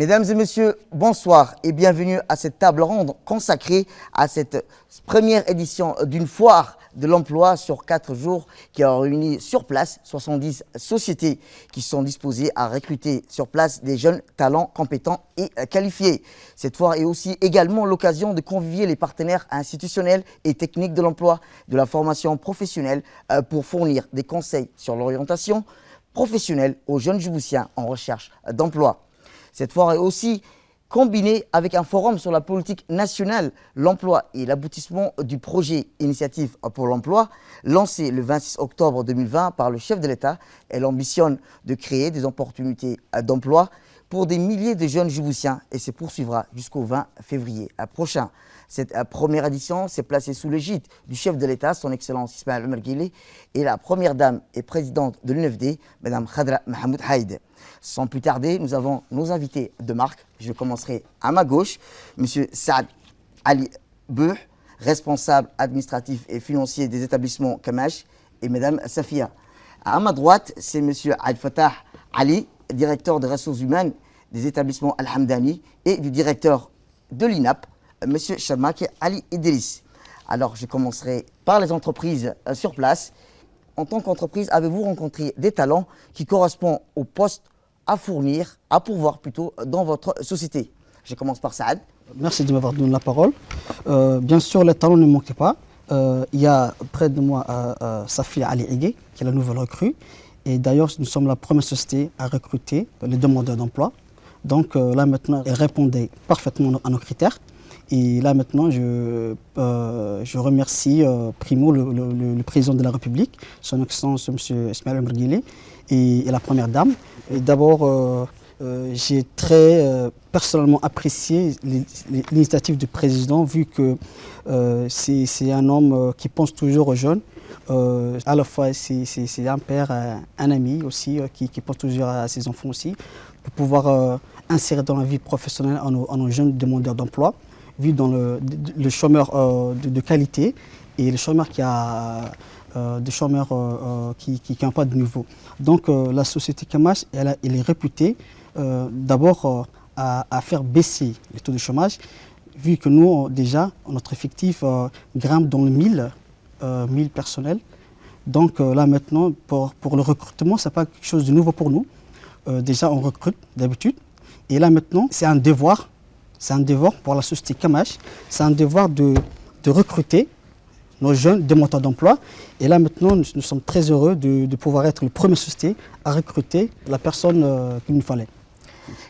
Mesdames et messieurs, bonsoir et bienvenue à cette table ronde consacrée à cette première édition d'une foire de l'emploi sur 4 jours qui a réuni sur place 70 sociétés qui sont disposées à recruter sur place des jeunes talents compétents et qualifiés. Cette foire est aussi également l'occasion de convier les partenaires institutionnels et techniques de l'emploi, de la formation professionnelle pour fournir des conseils sur l'orientation professionnelle aux jeunes Djiboutiens en recherche d'emploi. Cette foire est aussi combinée avec un forum sur la politique nationale, l'emploi et l'aboutissement du projet Initiative pour l'emploi, lancé le 26 octobre 2020 par le chef de l'État. Elle ambitionne de créer des opportunités d'emploi pour des milliers de jeunes Djiboutiens et se poursuivra jusqu'au 20 février prochain. Cette première édition s'est placée sous l'égide du chef de l'État, son Excellence Ismaël Omar Guelleh, et la première dame et présidente de l'UNFD, Mme Khadra Mahmoud Haïd. Sans plus tarder, nous avons nos invités de marque. Je commencerai à ma gauche, M. Saad Ali Beuh, responsable administratif et financier des établissements Kamash, et Mme Safia. À ma droite, c'est M. Al-Fatah Ali, directeur des ressources humaines des établissements Al-Hamdani et du directeur de l'INAP, M. Chamak Ali Idriss. Alors, je commencerai par les entreprises sur place. En tant qu'entreprise, avez-vous rencontré des talents qui correspondent au poste à fournir, à pourvoir plutôt, dans votre société? Je commence par Saad. Merci de m'avoir donné la parole. Bien sûr, les talents ne manquent pas. Il y a près de moi Safia Ali Ege, qui est la nouvelle recrue. Et d'ailleurs, nous sommes la première société à recruter les demandeurs d'emploi. Donc là maintenant, elle répondait parfaitement à nos critères. Et là maintenant, je remercie Primo, le président de la République, son Excellence M. Ismaël Omar Guelleh et la première dame. D'abord, j'ai très personnellement apprécié l'initiative du président, vu que c'est un homme qui pense toujours aux jeunes. À la fois, c'est un père, un ami aussi, qui pense toujours à ses enfants aussi, pour pouvoir insérer dans la vie professionnelle à nos jeunes demandeurs d'emploi, vu dans le chômeur de qualité et le chômeur qui a des chômeurs qui n'ont pas de niveau. Donc la société Kamash, elle est réputée d'abord à faire baisser les taux de chômage, vu que nous, déjà, notre effectif grimpe dans le 1000 personnels. Donc là maintenant, pour le recrutement, ce n'est pas quelque chose de nouveau pour nous. Déjà, on recrute d'habitude. Et là maintenant, c'est un devoir. C'est un devoir pour la société Kamash. C'est un devoir de recruter nos jeunes demandeurs d'emploi. Et là maintenant, nous sommes très heureux de pouvoir être le premier société à recruter la personne qu'il nous fallait.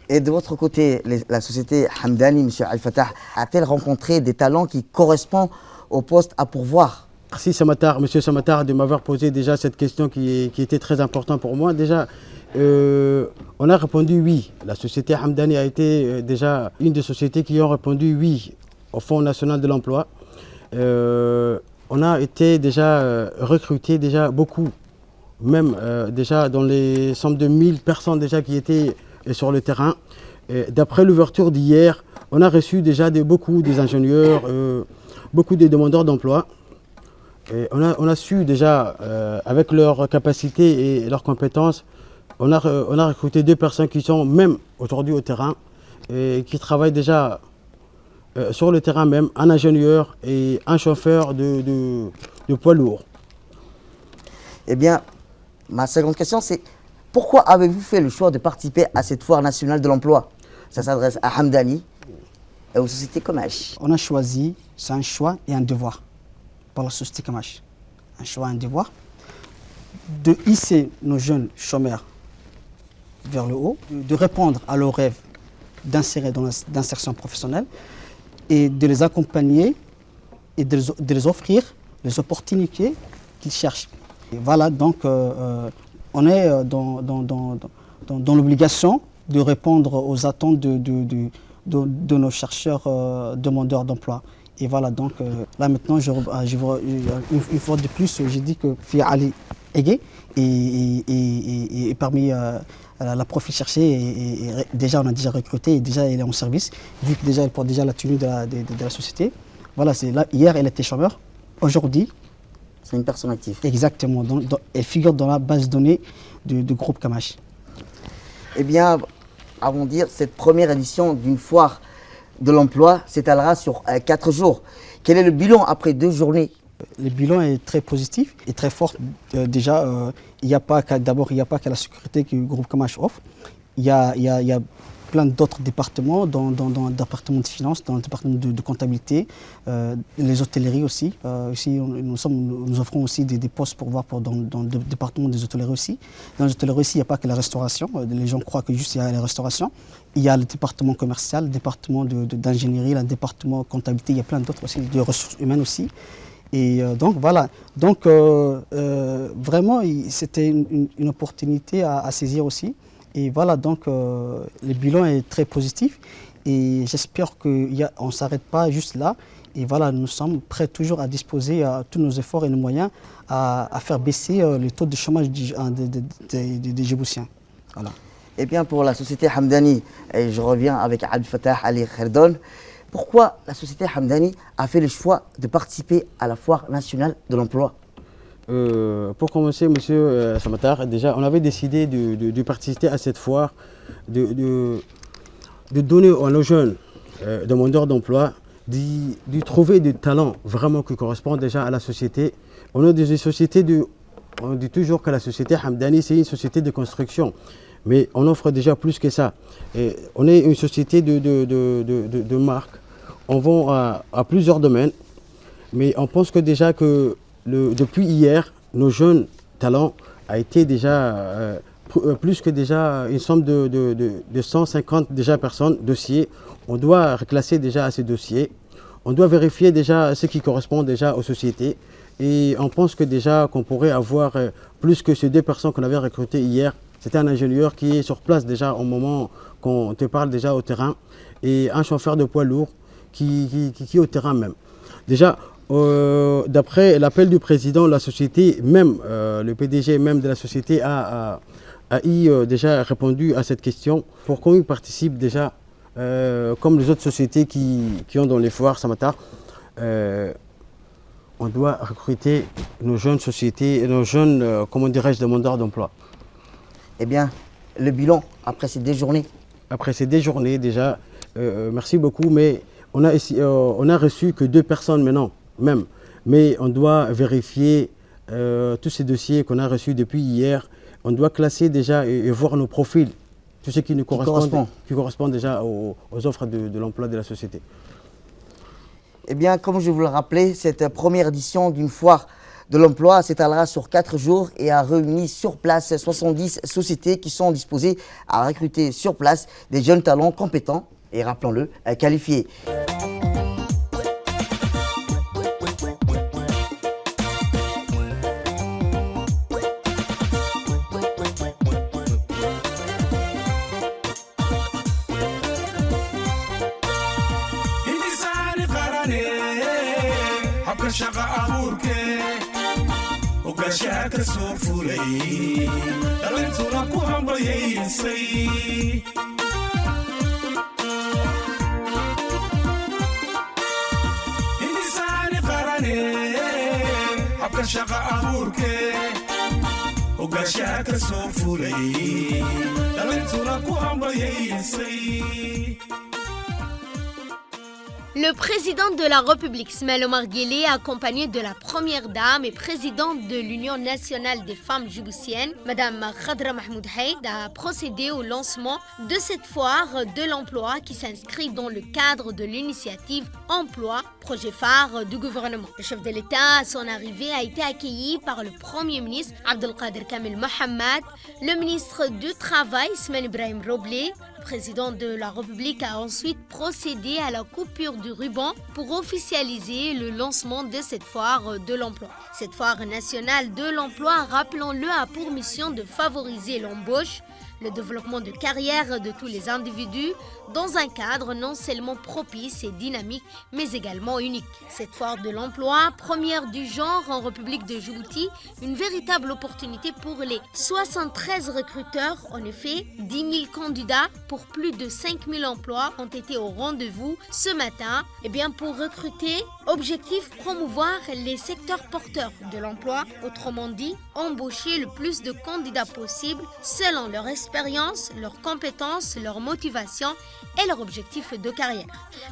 Et de votre côté, la société Hamdani, M. Al-Fatah, a-t-elle rencontré des talents qui correspondent au poste à pourvoir? Merci M. Samatar de m'avoir posé déjà cette question qui était très importante pour moi. Déjà, on a répondu oui. La société Hamdani a été déjà une des sociétés qui ont répondu oui au Fonds national de l'emploi. On a été déjà recruté déjà beaucoup, même déjà dans les sommes de 1000 personnes déjà qui étaient sur le terrain. D'après l'ouverture d'hier, on a reçu déjà beaucoup des ingénieurs, beaucoup de demandeurs d'emploi. On a su déjà, avec leurs capacités et leurs compétences, on a recruté 2 personnes qui sont même aujourd'hui au terrain et qui travaillent déjà sur le terrain même, un ingénieur et un chauffeur de poids lourd. Eh bien, ma seconde question, c'est pourquoi avez-vous fait le choix de participer à cette foire nationale de l'emploi? Ça s'adresse à Hamdani et aux sociétés Kamash. On a choisi, c'est un choix et un devoir pour la société Kamash. Un choix et un devoir de hisser nos jeunes chômeurs vers le haut, de répondre à leurs rêves d'insérer dans l'insertion professionnelle et de les accompagner et de les offrir les opportunités qu'ils cherchent. Et voilà, donc on est dans l'obligation de répondre aux attentes de nos chercheurs demandeurs d'emploi. Et voilà, donc là maintenant, une fois de plus, j'ai dit que Fia Ali Ege est parmi la profil cherché et déjà on a déjà recruté et déjà elle est en service, vu que déjà elle porte déjà la tenue de la société. Voilà, là, hier elle était chômeur, aujourd'hui... C'est une personne active. Exactement, elle figure dans la base de données du groupe Kamash. Eh bien, avant de dire cette première édition d'une foire de l'emploi s'étalera sur 4 jours. Quel est le bilan après 2 journées? Le bilan est très positif et très fort. Déjà, il n'y a pas qu'à la sécurité que le groupe Kamash offre. Il y a plein d'autres départements, dans le département de finances, dans le département de comptabilité, les hôtelleries aussi. Ici, nous offrons aussi des postes pour voir dans le département des hôtelleries aussi. Dans les hôtelleries aussi, il n'y a pas que la restauration. Les gens croient que juste il y a la restauration. Il y a le département commercial, le département d'ingénierie, le département de comptabilité. Il y a plein d'autres aussi, de ressources humaines aussi. Et donc voilà, donc vraiment c'était une opportunité à saisir aussi. Et voilà, donc le bilan est très positif et j'espère qu'on ne s'arrête pas juste là. Et voilà, nous sommes prêts toujours à disposer tous nos efforts et nos moyens à faire baisser le taux de chômage des Djiboutiens. Voilà. Eh bien, pour la société Hamdani, et je reviens avec Abdel Fattah Ali Kherdon, pourquoi la société Hamdani a fait le choix de participer à la foire nationale de l'emploi? Pour commencer, monsieur Samatar, déjà, on avait décidé de participer à cette foire, de donner à nos jeunes demandeurs d'emploi, de trouver des talents vraiment qui correspondent déjà à la société. On a des sociétés on dit toujours que la société Hamdani, c'est une société de construction. Mais on offre déjà plus que ça. Et on est une société de marque. On vend à plusieurs domaines. Mais on pense que déjà que depuis hier, nos jeunes talents a été déjà plus que déjà une somme de 150 déjà personnes, dossiers. On doit reclasser déjà à ces dossiers. On doit vérifier déjà ce qui correspond déjà aux sociétés. Et on pense que déjà qu'on pourrait avoir plus que ces 2 personnes qu'on avait recrutées hier. C'était un ingénieur qui est sur place déjà au moment qu'on te parle déjà au terrain et un chauffeur de poids lourd qui est au terrain même. Déjà, d'après l'appel du président de la société, même le PDG même de la société a déjà répondu à cette question pour qu'on y participe déjà comme les autres sociétés qui ont dans les foires Samatar. On doit recruter nos jeunes sociétés et nos jeunes, comment dirais-je, demandeurs d'emploi. Eh bien, le bilan après ces 2 journées? Après ces 2 journées, déjà, merci beaucoup, mais on a reçu que 2 personnes maintenant, même. Mais on doit vérifier tous ces dossiers qu'on a reçus depuis hier. On doit classer déjà et voir nos profils, tout ce qui nous correspond déjà aux offres de l'emploi de la société. Eh bien, comme je vous le rappelais, cette première édition d'une foire de l'emploi s'étalera sur 4 jours et a réuni sur place 70 sociétés qui sont disposées à recruter sur place des jeunes talents compétents et, rappelons-le, qualifiés. وقاشاك سوفولي دلنتو لكو همبيسي إنساني قراني حبك شقا أبوركي وقاشاك سوفولي دلنتو لكو همبيسي. Le président de la République, Ismaël Omar Guelleh, accompagné de la première dame et présidente de l'Union nationale des femmes djiboutiennes, Madame Khadra Mahmoud Haïd, a procédé au lancement de cette foire de l'emploi qui s'inscrit dans le cadre de l'initiative Emploi, projet phare du gouvernement. Le chef de l'État, à son arrivée, a été accueilli par le Premier ministre Abdelkader Kamel Mohamed, le ministre du Travail, Ismaël Ibrahim Roblé. Le président de la République a ensuite procédé à la coupure du ruban pour officialiser le lancement de cette foire de l'emploi. Cette foire nationale de l'emploi, rappelons-le, a pour mission de favoriser l'embauche, le développement de carrière de tous les individus dans un cadre non seulement propice et dynamique, mais également unique. Cette foire de l'emploi, première du genre en République de Djibouti, une véritable opportunité pour les 73 recruteurs. En effet, 10 000 candidats pour plus de 5 000 emplois ont été au rendez-vous ce matin. Pour recruter, objectif promouvoir les secteurs porteurs de l'emploi, autrement dit, embaucher le plus de candidats possible selon leur esprit expérience, leurs compétences, leur motivation et leur objectif de carrière.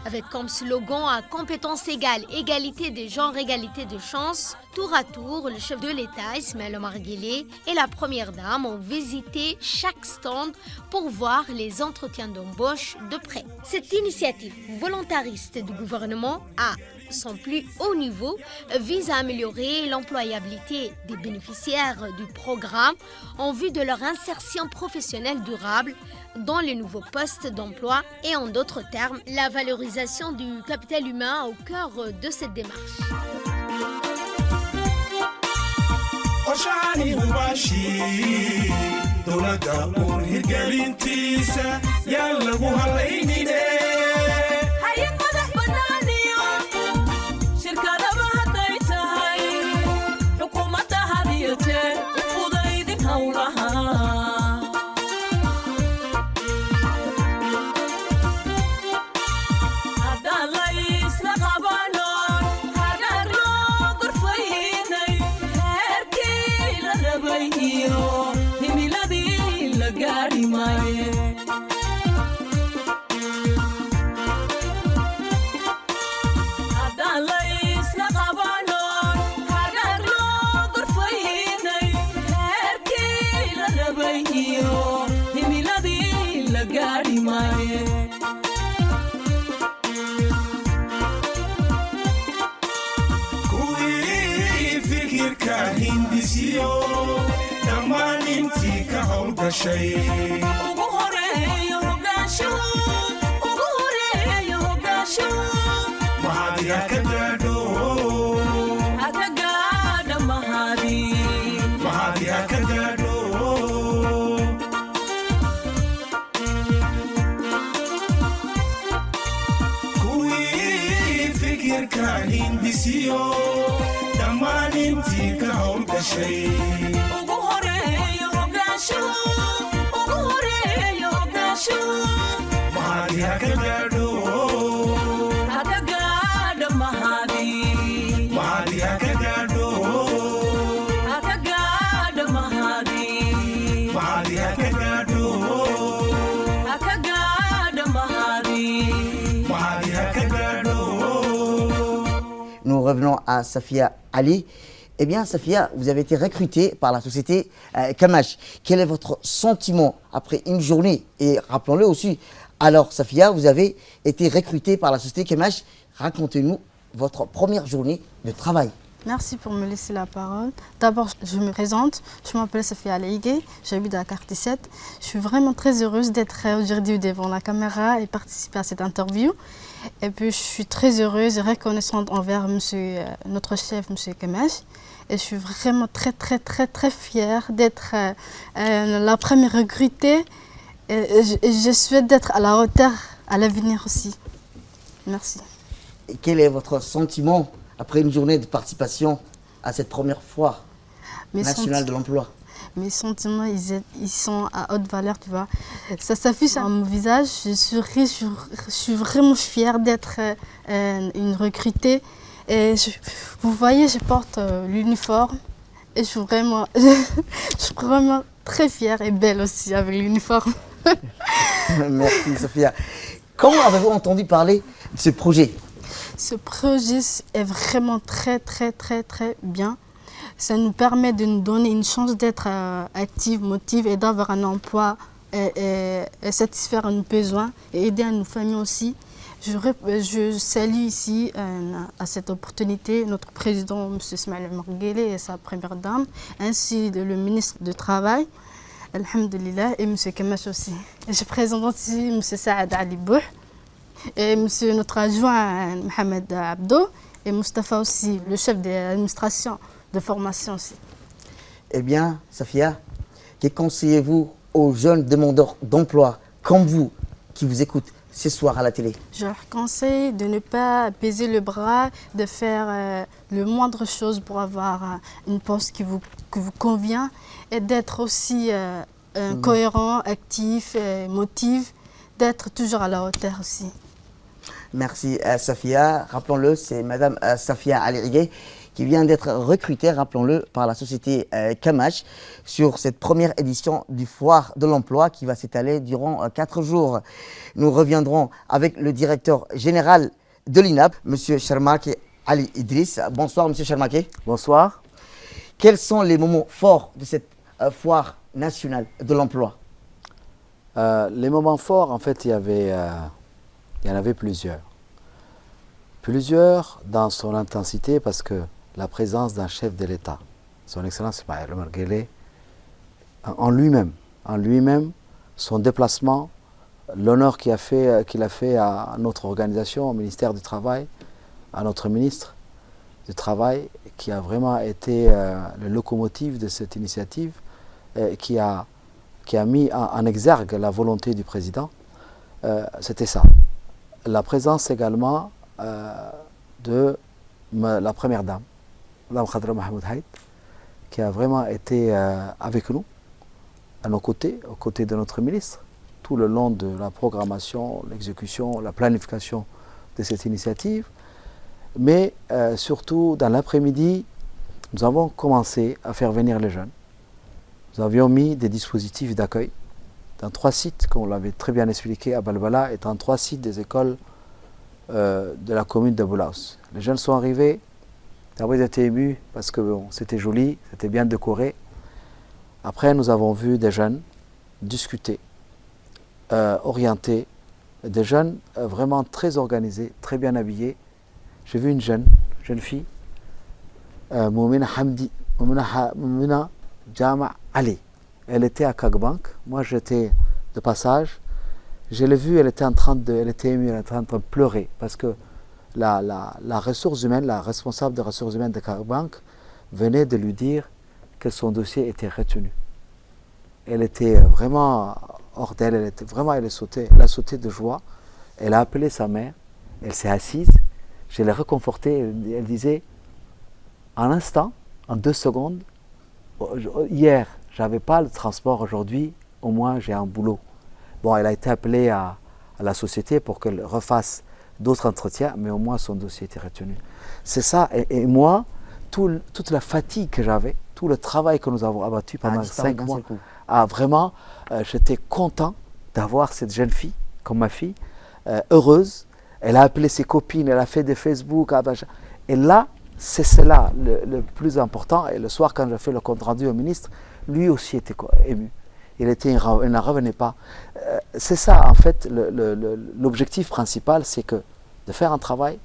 Avec comme slogan à compétences égales, égalité des genres, égalité de chances, tour à tour, le chef de l'État Ismaël Omar Guelleh et la première dame ont visité chaque stand pour voir les entretiens d'embauche de près. Cette initiative volontariste du gouvernement à son plus haut niveau vise à améliorer l'employabilité des bénéficiaires du programme en vue de leur insertion professionnelle durable dans les nouveaux postes d'emploi et en d'autres termes, la valorisation du capital humain au cœur de cette démarche. Nous revenons à Safia Ali. Eh bien, Safia, vous avez été recrutée par la société Kamash. Quel est votre sentiment après une journée? Et rappelons-le aussi, alors Safia, vous avez été recrutée par la société Kamash. Racontez-nous votre première journée de travail. Merci pour me laisser la parole. D'abord, je me présente. Je m'appelle Safia Ali, j'habite à Dakar 17. Je suis vraiment très heureuse d'être aujourd'hui devant la caméra et participer à cette interview. Et puis, je suis très heureuse et reconnaissante envers notre chef, M. Kamash. Et je suis vraiment très fière d'être la première recrutée. Et je souhaite d'être à la hauteur à l'avenir aussi. Merci. Et quel est votre sentiment après une journée de participation à cette première foire nationale de l'emploi? Mes sentiments, ils sont à haute valeur, tu vois. Ça s'affiche à mon visage. Je suis vraiment fière d'être une recrutée. Et vous voyez, je porte l'uniforme. Et je suis vraiment très fière et belle aussi avec l'uniforme. Merci, Safia. Comment avez-vous entendu parler de ce projet? Ce projet est vraiment très bien. Ça nous permet de nous donner une chance d'être actifs, motivés et d'avoir un emploi et satisfaire nos besoins et aider à nos familles aussi. Je salue ici à cette opportunité notre président M. Ismaël Omar Guelleh et sa première dame, ainsi le ministre du Travail, Alhamdulillah, et M. Kamash aussi. Et je présente ici M. Saad Ali Bouh, et notre adjoint Mohamed Abdo, et Mustafa aussi, le chef de l'administration de formation aussi. Eh bien, Safia, que conseillez-vous aux jeunes demandeurs d'emploi comme vous qui vous écoutent ce soir à la télé? Je leur conseille de ne pas baiser le bras, de faire le moindre chose pour avoir une poste qui vous convient et d'être aussi cohérent, actif, motif, d'être toujours à la hauteur aussi. Merci Safia. Rappelons-le, c'est Madame Safia Ali, qui vient d'être recruté, rappelons-le, par la société Kamash sur cette première édition du Foire de l'Emploi qui va s'étaler durant 4 jours. Nous reviendrons avec le directeur général de l'INAP, M. Sharmake Ali Idriss. Bonsoir, M. Sharmake. Bonsoir. Quels sont les moments forts de cette Foire nationale de l'Emploi? Les moments forts, en fait, il y en avait plusieurs. Plusieurs dans son intensité parce que la présence d'un chef de l'État, son Excellence Ismaël Omar Guelleh, en lui-même, son déplacement, l'honneur qu'il a fait à notre organisation, au ministère du Travail, à notre ministre du Travail, qui a vraiment été le locomotive de cette initiative, qui a mis en exergue la volonté du président, c'était ça. La présence également de la première dame, Mme Khadra Mahmoud Haït, qui a vraiment été avec nous, à nos côtés, aux côtés de notre ministre, tout le long de la programmation, l'exécution, la planification de cette initiative. Mais surtout, dans l'après-midi, nous avons commencé à faire venir les jeunes. Nous avions mis des dispositifs d'accueil dans 3 sites, comme on l'avait très bien expliqué à Balbala, et dans 3 sites des écoles de la commune de Boulaous. Les jeunes sont arrivés, d'abord ils étaient émus parce que bon, c'était joli, c'était bien décoré. Après, nous avons vu des jeunes discuter, orientés, des jeunes vraiment très organisés, très bien habillés. J'ai vu une jeune fille, Moumina Jama Ali. Elle était à Kagbank, moi j'étais de passage. Je l'ai vue, elle était émue, elle était en train de pleurer parce que la ressource humaine, la responsable des ressources humaines de Kagbank venait de lui dire que son dossier était retenu. Elle était vraiment hors d'elle, elle a sauté de joie. Elle a appelé sa mère, elle s'est assise, je l'ai réconfortée, elle disait, en instant, en 2 secondes, hier, j'avais pas le transport, aujourd'hui, au moins j'ai un boulot. Bon, elle a été appelée à la société pour qu'elle refasse d'autres entretiens, mais au moins son dossier était retenu. C'est ça, et moi, toute la fatigue que j'avais, tout le travail que nous avons abattu pendant 5 mois, vraiment, j'étais content d'avoir cette jeune fille, comme ma fille, heureuse. Elle a appelé ses copines, elle a fait des Facebook, et là, c'est cela le plus important. Et le soir, quand j'ai fait le compte rendu au ministre, lui aussi était ému. Il n'en revenait pas. C'est ça, en fait, l'objectif principal, c'est que de faire un travail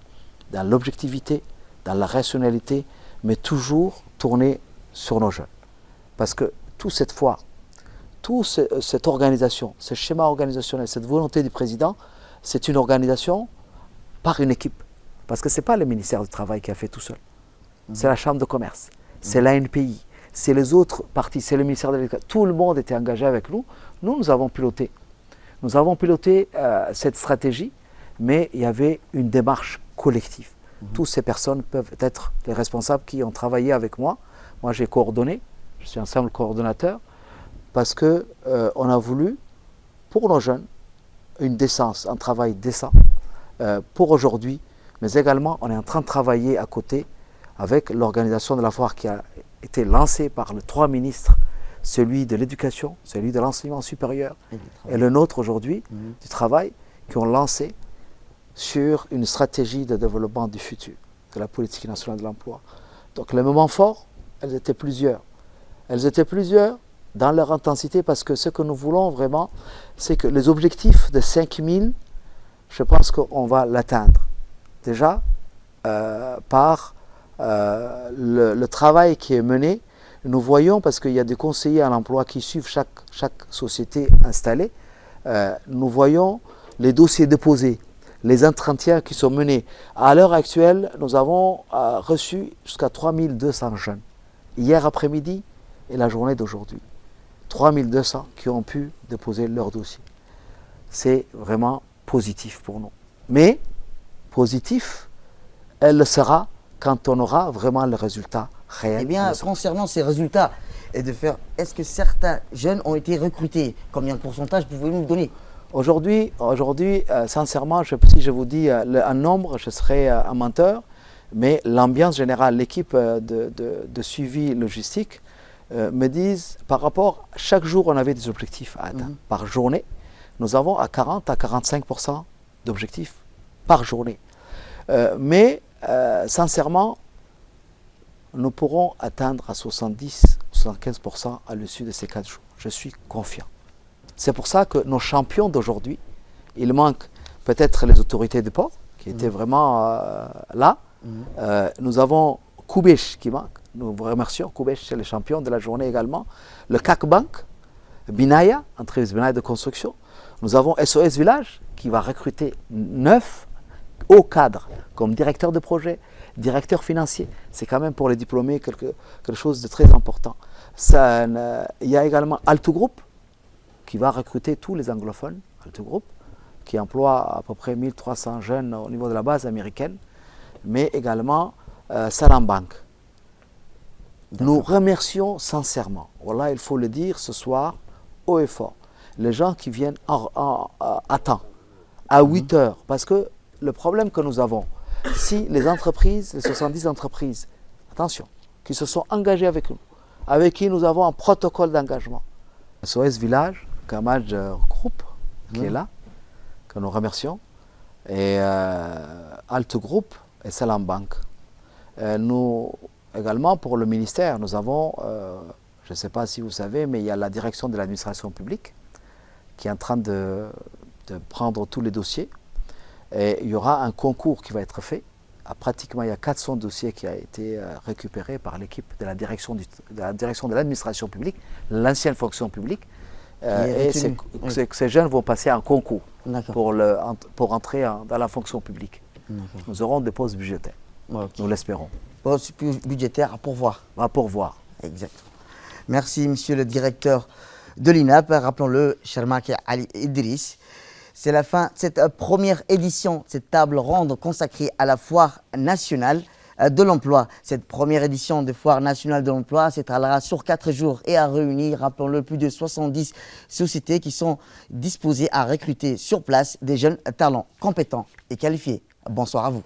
dans l'objectivité, dans la rationalité, mais toujours tourner sur nos jeunes. Parce que toute cette organisation, ce schéma organisationnel, cette volonté du président, c'est une organisation par une équipe. Parce que ce n'est pas le ministère du Travail qui a fait tout seul. C'est la Chambre de commerce, c'est l'ANPI, c'est les autres partis, c'est le ministère de l'Éducation. Tout le monde était engagé avec nous. Nous avons piloté. Nous avons piloté cette stratégie, mais il y avait une démarche collective. Toutes ces personnes peuvent être les responsables qui ont travaillé avec moi. Moi, j'ai coordonné, je suis un simple coordonnateur, parce qu'on a voulu, pour nos jeunes, une décence, un travail décent, pour aujourd'hui, mais également, on est en train de travailler à côté avec l'organisation de la foire qui a été lancée par les 3 ministres, celui de l'éducation, celui de l'enseignement supérieur et le nôtre aujourd'hui, du travail, qui ont lancé sur une stratégie de développement du futur, de la politique nationale de l'emploi. Donc les moments forts, elles étaient plusieurs. Elles étaient plusieurs dans leur intensité parce que ce que nous voulons vraiment, c'est que les objectifs de 5000, je pense qu'on va l'atteindre. Déjà, par le travail qui est mené, nous voyons, parce qu'il y a des conseillers à l'emploi qui suivent chaque société installée, nous voyons les dossiers déposés, les entretiens qui sont menés. À l'heure actuelle, nous avons reçu jusqu'à 3200 jeunes. Hier après-midi et la journée d'aujourd'hui. 3200 qui ont pu déposer leur dossier. C'est vraiment positif pour nous. Mais, positif, elle le sera quand on aura vraiment le résultat réel. Eh bien, concernant ces résultats, est-ce que certains jeunes ont été recrutés? Combien de pourcentage pouvez-vous nous donner? Aujourd'hui, sincèrement, si je vous dis un nombre, je serai un menteur, Mais l'ambiance générale, l'équipe de suivi logistique me disent, par rapport, chaque jour on avait des objectifs à atteindre. Par journée, nous avons à 40 à 45% d'objectifs par journée. Sincèrement, nous pourrons atteindre à 70-75% à l'issue de ces 4 jours. Je suis confiant. C'est pour ça que nos champions d'aujourd'hui, il manque peut-être les autorités du port, qui étaient vraiment là. Nous avons Koubèche qui manque. Nous vous remercions. Koubèche, c'est le champion de la journée également. Le CAC Bank, Binaya, entreprise Binaya de construction. Nous avons SOS Village qui va recruter 9 hauts cadres comme directeur de projet, directeur financier. C'est quand même pour les diplômés quelque chose de très important. Il y a également Alto Group qui va recruter tous les anglophones. Alto Group qui emploie à peu près 1300 jeunes au niveau de la base américaine, mais également Salam Bank. Nous remercions sincèrement, voilà, il faut le dire ce soir, haut et fort, les gens qui viennent à temps, à 8 heures, parce que le problème que nous avons, si les entreprises, les 70 entreprises, attention, qui se sont engagées avec nous, avec qui nous avons un protocole d'engagement, SOS Village, Kamaj Group, qui est là, que nous remercions, et Alto Group et Salam Bank. Nous, également, pour le ministère, nous avons, je ne sais pas si vous savez, mais il y a la direction de l'administration publique qui est en train de prendre tous les dossiers. Et il y aura un concours qui va être fait. Pratiquement, il y a 400 dossiers qui ont été récupérés par l'équipe de la direction de l'administration publique, l'ancienne fonction publique. Et ces jeunes vont passer un concours pour entrer dans la fonction publique. Nous aurons des postes budgétaires, nous l'espérons. Postes budgétaires à pourvoir. À pourvoir. Exactement. Merci, monsieur le directeur de l'INAP. Rappelons-le, Charmak Ali Idriss. C'est la fin de cette première édition, cette table ronde consacrée à la foire nationale de l'emploi. Cette première édition de foire nationale de l'emploi s'étalera sur 4 jours et a réuni, rappelons-le, plus de 70 sociétés qui sont disposées à recruter sur place des jeunes talents compétents et qualifiés. Bonsoir à vous.